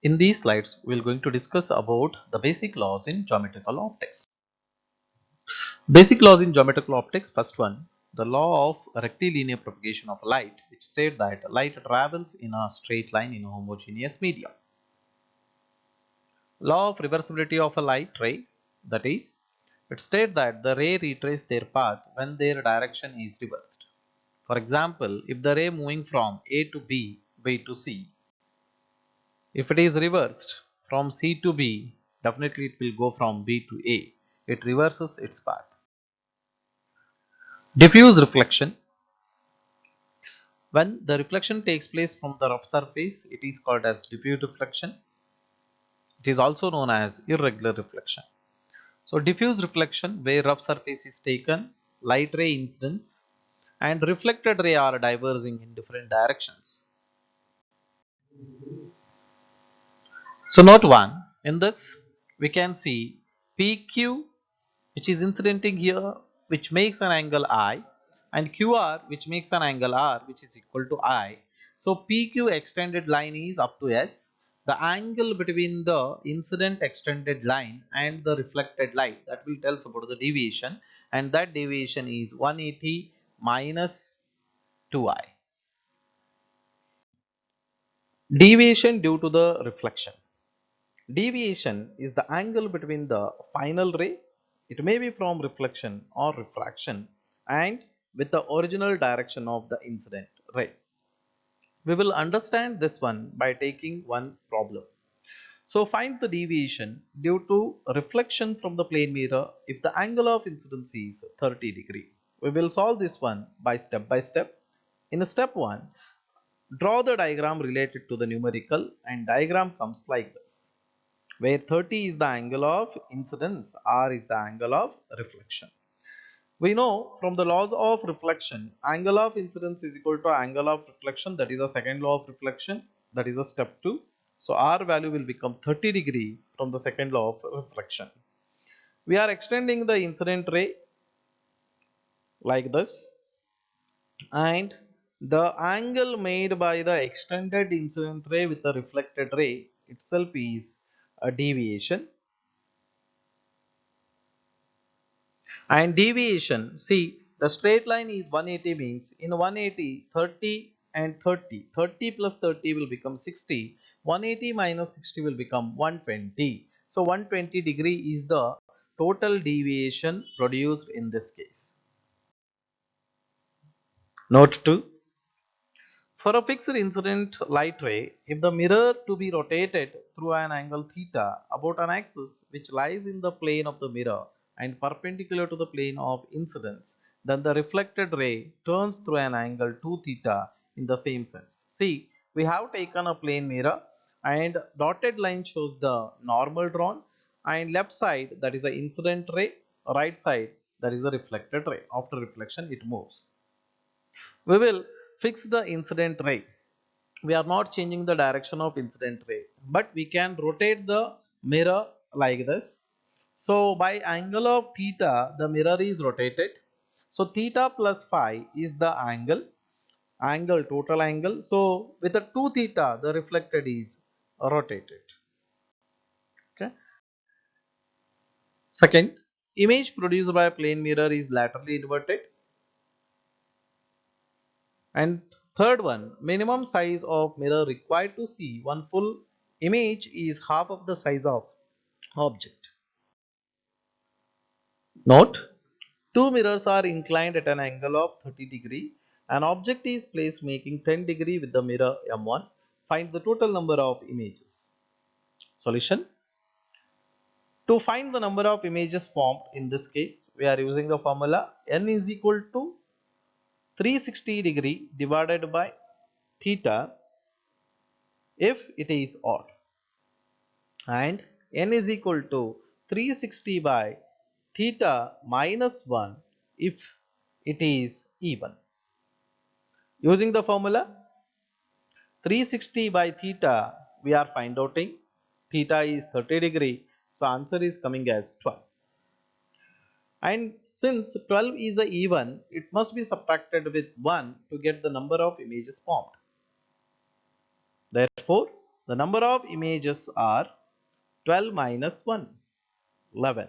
In these slides, we are going to discuss about the basic laws in geometrical optics. Basic laws in geometrical optics. First one, the law of rectilinear propagation of light, which states that light travels in a straight line in a homogeneous medium. Law of reversibility of a light ray, that is, it states that the ray retrace their path when their direction is reversed. For example, if the ray moving from A to B, B to C, if it is reversed from C to B, definitely it will go from B to A. It reverses its path. Diffuse reflection. When the reflection takes place from the rough surface, it is called as diffuse reflection. It is also known as irregular reflection. So diffuse reflection, where rough surface is taken, light ray incidence and reflected ray are diverging in different directions. So note 1, in this we can see PQ, which is incidenting here, which makes an angle I, and QR, which makes an angle R, which is equal to I. So PQ extended line is up to S. The angle between the incident extended line and the reflected light, that will tell us about the deviation, and that deviation is 180 minus 2I. Deviation due to the reflection. Deviation is the angle between the final ray, it may be from reflection or refraction, and with the original direction of the incident ray. We will understand this one by taking one problem. So find the deviation due to reflection from the plane mirror if the angle of incidence is 30 degree. We will solve this one by step. In step 1, draw the diagram related to the numerical, and diagram comes like this, where 30 is the angle of incidence, R is the angle of reflection. We know from the laws of reflection, angle of incidence is equal to angle of reflection, that is a second law of reflection, that is a step 2. So R value will become 30 degree from the second law of reflection. We are extending the incident ray like this, and the angle made by the extended incident ray with the reflected ray itself is a deviation. And deviation, see, the straight line is 180, means in 180, 30 and 30 plus 30 will become 60, 180 minus 60 will become 120. So 120 degree is the total deviation produced in this case. Note 2, for a fixed incident light ray, if the mirror to be rotated through an angle theta about an axis which lies in the plane of the mirror and perpendicular to the plane of incidence, then the reflected ray turns through an angle 2 theta in the same sense. See, we have taken a plane mirror, and dotted line shows the normal drawn, and left side, that is the incident ray, right side, that is the reflected ray. After reflection it moves. We will fix the incident ray. We are not changing the direction of incident ray, but we can rotate the mirror like this. So by angle of theta, the mirror is rotated. So theta plus phi is the angle, total angle. So with the 2 theta, the reflected is rotated. Okay. Second, image produced by a plane mirror is laterally inverted. And third one, minimum size of mirror required to see one full image is half of the size of object. Note, two mirrors are inclined at an angle of 30 degree. An object is placed making 10 degree with the mirror M1. Find the total number of images. Solution. To find the number of images formed in this case, we are using the formula n is equal to 360 degree divided by theta if it is odd, and n is equal to 360 by theta minus 1 if it is even. Using the formula 360 by theta, we are find outing theta is 30 degree, so answer is coming as 12. And since 12 is a even, it must be subtracted with 1 to get the number of images formed. Therefore, The number of images are 12 minus 1, 11.